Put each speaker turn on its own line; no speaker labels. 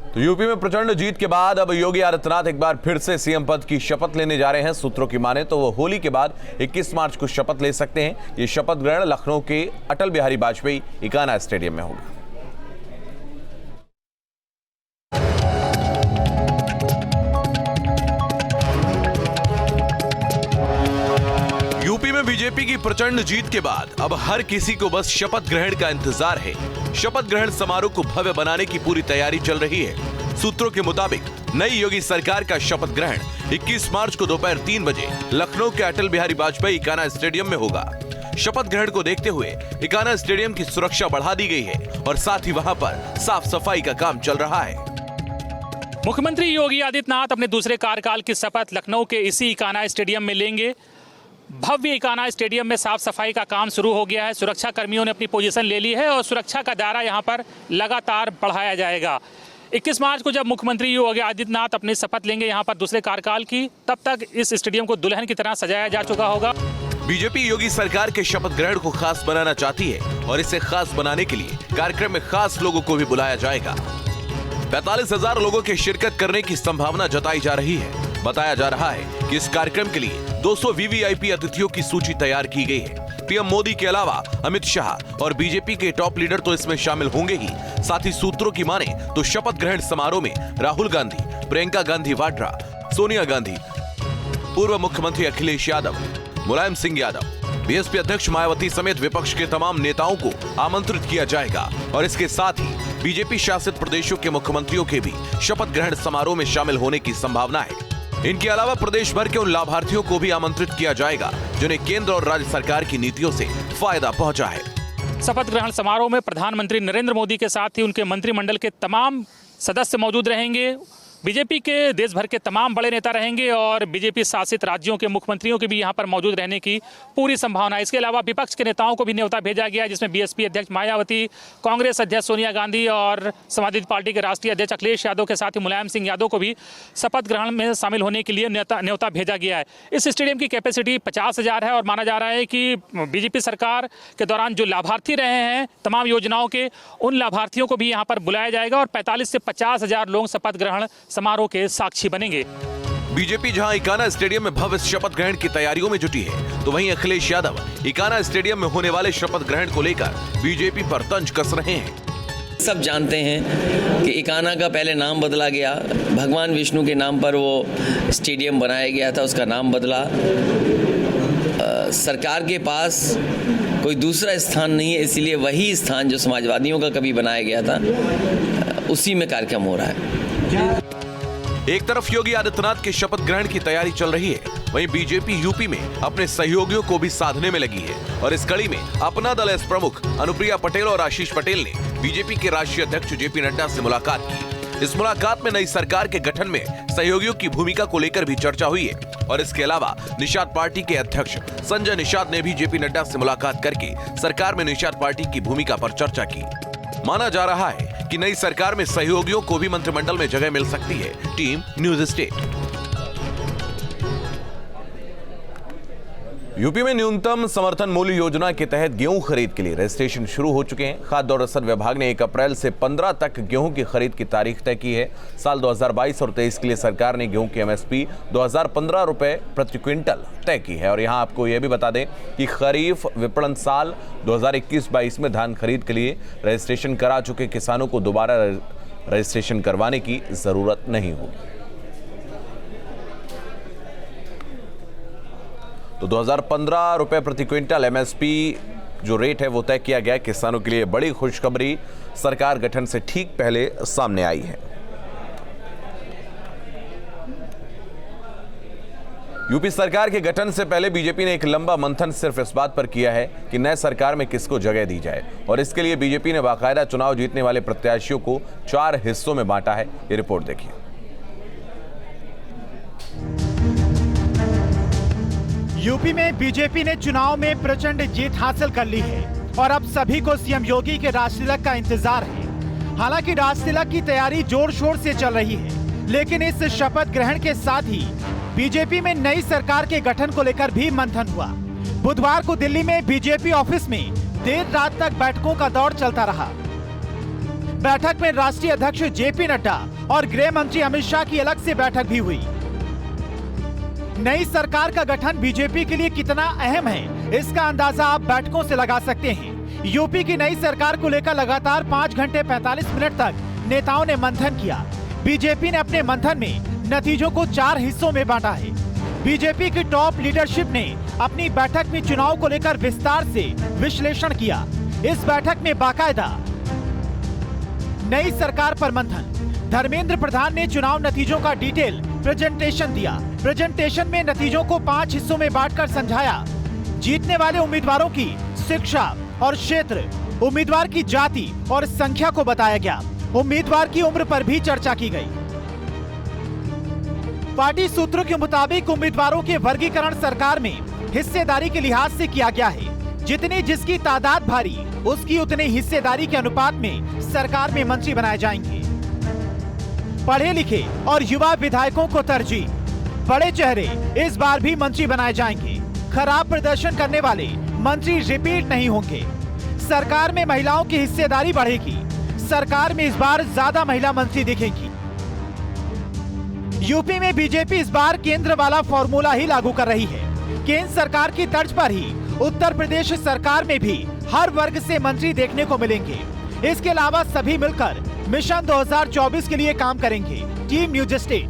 तो यूपी में प्रचंड जीत के बाद अब योगी आदित्यनाथ एक बार फिर से सीएम पद की शपथ लेने जा रहे हैं। सूत्रों की माने तो वो होली के बाद 21 मार्च को शपथ ले सकते हैं। ये शपथ ग्रहण लखनऊ के अटल बिहारी वाजपेयी इकाना स्टेडियम में होगा। यूपी में बीजेपी की प्रचंड जीत के बाद अब हर किसी को बस शपथ ग्रहण का इंतजार है। शपथ ग्रहण समारोह को भव्य बनाने की पूरी तैयारी चल रही है। सूत्रों के मुताबिक नई योगी सरकार का शपथ ग्रहण 21 मार्च को दोपहर 3 बजे लखनऊ के अटल बिहारी वाजपेयी इकाना स्टेडियम में होगा। शपथ ग्रहण को देखते हुए इकाना स्टेडियम की सुरक्षा बढ़ा दी गई है और साथ ही वहां पर साफ सफाई का काम चल रहा है।
मुख्यमंत्री योगी आदित्यनाथ अपने दूसरे कार्यकाल की शपथ लखनऊ के इसी इकाना स्टेडियम में लेंगे। भव्य इकाना स्टेडियम में साफ सफाई का काम शुरू हो गया है। सुरक्षा कर्मियों ने अपनी पोजीशन ले ली है और सुरक्षा का दायरा यहां पर लगातार बढ़ाया जाएगा। 21 मार्च को जब मुख्यमंत्री योगी आदित्यनाथ अपनी शपथ लेंगे यहां पर दूसरे कार्यकाल की, तब तक इस स्टेडियम को दुल्हन की तरह सजाया जा चुका होगा।
बीजेपी योगी सरकार के शपथ ग्रहण को खास बनाना चाहती है और इसे खास बनाने के लिए कार्यक्रम में खास लोगों को भी बुलाया जाएगा। 45,000 लोगों के शिरकत करने की संभावना जताई जा रही है। बताया जा रहा है कि इस कार्यक्रम के लिए 200 वीवीआईपी अतिथियों की सूची तैयार की गई है। पीएम मोदी के अलावा अमित शाह और बीजेपी के टॉप लीडर तो इसमें शामिल होंगे ही। साथ ही सूत्रों की माने तो शपथ ग्रहण समारोह में राहुल गांधी, प्रियंका गांधी वाड्रा, सोनिया गांधी, पूर्व मुख्यमंत्री अखिलेश यादव, मुलायम सिंह यादव, बीएसपी अध्यक्ष मायावती समेत विपक्ष के तमाम नेताओं को आमंत्रित किया जाएगा और इसके साथ ही बीजेपी शासित प्रदेशों के मुख्यमंत्रियों के भी शपथ ग्रहण समारोह में शामिल होने की संभावना है। इनके अलावा प्रदेश भर के उन लाभार्थियों को भी आमंत्रित किया जाएगा जिन्हें केंद्र और राज्य सरकार की नीतियों से फायदा पहुंचा है।
शपथ ग्रहण समारोह में प्रधानमंत्री नरेंद्र मोदी के साथ ही उनके मंत्रिमंडल के तमाम सदस्य मौजूद रहेंगे। बीजेपी के देश भर के तमाम बड़े नेता रहेंगे और बीजेपी शासित राज्यों के मुख्यमंत्रियों के भी यहां पर मौजूद रहने की पूरी संभावना है। इसके अलावा विपक्ष के नेताओं को भी न्योता भेजा गया है, जिसमें बीएसपी अध्यक्ष मायावती, कांग्रेस अध्यक्ष सोनिया गांधी और समाजवादी पार्टी के राष्ट्रीय अध्यक्ष अखिलेश यादव के साथ ही मुलायम सिंह यादव को भी शपथ ग्रहण में शामिल होने के लिए न्योता भेजा गया है। इस स्टेडियम की कैपेसिटी 50,000 है और माना जा रहा है कि बीजेपी सरकार के दौरान जो लाभार्थी रहे हैं तमाम योजनाओं के, उन लाभार्थियों को भी यहाँ पर बुलाया जाएगा और 45 से 50,000 लोग शपथ ग्रहण समारोह के साक्षी बनेंगे।
बीजेपी जहां इकाना स्टेडियम में भव्य शपथ ग्रहण की तैयारियों में जुटी है, तो वहीं अखिलेश यादव इकाना स्टेडियम में होने वाले शपथ ग्रहण को लेकर बीजेपी पर तंज कस रहे हैं।
सब जानते हैं कि इकाना का पहले नाम बदला गया, भगवान विष्णु के नाम पर वो स्टेडियम बनाया गया था, उसका नाम बदला। सरकार के पास कोई दूसरा स्थान नहीं है, इसलिए वही स्थान जो समाजवादियों का कभी बनाया गया था उसी में कार्यक्रम हो रहा है।
एक तरफ योगी आदित्यनाथ के शपथ ग्रहण की तैयारी चल रही है, वहीं बीजेपी यूपी में अपने सहयोगियों को भी साधने में लगी है और इस कड़ी में अपना दल एस प्रमुख अनुप्रिया पटेल और आशीष पटेल ने बीजेपी के राष्ट्रीय अध्यक्ष जेपी नड्डा से मुलाकात की। इस मुलाकात में नई सरकार के गठन में सहयोगियों की भूमिका को लेकर भी चर्चा हुई है और इसके अलावा निषाद पार्टी के अध्यक्ष संजय निषाद ने भी जेपी नड्डा से मुलाकात करके सरकार में निषाद पार्टी की भूमिका पर चर्चा की। माना जा रहा है कि नई सरकार में सहयोगियों को भी मंत्रिमंडल में जगह मिल सकती है। Team news state. यूपी में न्यूनतम समर्थन मूल्य योजना के तहत गेहूं खरीद के लिए रजिस्ट्रेशन शुरू हो चुके हैं। खाद्य और रसद विभाग ने 1 अप्रैल से 15 तक गेहूं की खरीद की तारीख तय की है। साल 2022 और 23 के लिए सरकार ने गेहूं की एमएसपी 2015 रुपए प्रति क्विंटल तय की है। और यहां आपको यह भी बता दें कि खरीफ विपणन साल 2021-22 में धान खरीद के लिए रजिस्ट्रेशन करा चुके किसानों को दोबारा रजिस्ट्रेशन करवाने की जरूरत नहीं होगी। तो 2015 रुपए प्रति क्विंटल एमएसपी जो रेट है वो तय किया गया। किसानों के लिए बड़ी खुशखबरी सरकार गठन से ठीक पहले सामने आई है। यूपी सरकार के गठन से पहले बीजेपी ने एक लंबा मंथन सिर्फ इस बात पर किया है कि नए सरकार में किसको जगह दी जाए और इसके लिए बीजेपी ने बाकायदा चुनाव जीतने वाले प्रत्याशियों को 4 हिस्सों में बांटा है। ये रिपोर्ट देखिए।
यूपी में बीजेपी ने चुनाव में प्रचंड जीत हासिल कर ली है और अब सभी को सीएम योगी के राजतिलक का इंतजार है। हालांकि राजतिलक की तैयारी जोर शोर से चल रही है, लेकिन इस शपथ ग्रहण के साथ ही बीजेपी में नई सरकार के गठन को लेकर भी मंथन हुआ। बुधवार को दिल्ली में बीजेपी ऑफिस में देर रात तक बैठकों का दौर चलता रहा। बैठक में राष्ट्रीय अध्यक्ष जेपी नड्डा और गृह मंत्री अमित शाह की अलग से बैठक भी हुई। नई सरकार का गठन बीजेपी के लिए कितना अहम है, इसका अंदाजा आप बैठकों से लगा सकते हैं। यूपी की नई सरकार को लेकर लगातार 5 घंटे 45 मिनट तक नेताओं ने मंथन किया। बीजेपी ने अपने मंथन में नतीजों को 4 हिस्सों में बांटा है। बीजेपी की टॉप लीडरशिप ने अपनी बैठक में चुनाव को लेकर विस्तार से विश्लेषण किया। इस बैठक में बाकायदा नई सरकार पर मंथन। धर्मेंद्र प्रधान ने चुनाव नतीजों का डिटेल प्रेजेंटेशन दिया। प्रेजेंटेशन में नतीजों को 5 हिस्सों में बांटकर समझाया। जीतने वाले उम्मीदवारों की शिक्षा और क्षेत्र, उम्मीदवार की जाति और संख्या को बताया गया। उम्मीदवार की उम्र पर भी चर्चा की गई। पार्टी सूत्रों के मुताबिक उम्मीदवारों के वर्गीकरण सरकार में हिस्सेदारी के लिहाज से किया गया है। जितनी जिसकी तादाद भारी, उसकी उतनी हिस्सेदारी के अनुपात में सरकार में मंत्री बनाए जाएंगे। पढ़े लिखे और युवा विधायकों को तरजीह। बड़े चेहरे इस बार भी मंत्री बनाए जाएंगे। खराब प्रदर्शन करने वाले मंत्री रिपीट नहीं होंगे। सरकार में महिलाओं की हिस्सेदारी बढ़ेगी। सरकार में इस बार ज्यादा महिला मंत्री दिखेंगी। यूपी में बीजेपी इस बार केंद्र वाला फॉर्मूला ही लागू कर रही है। केंद्र सरकार की तर्ज पर ही उत्तर प्रदेश सरकार में भी हर वर्ग से मंत्री देखने को मिलेंगे। इसके अलावा सभी मिलकर मिशन 2024 के लिए काम करेंगे। Team news state.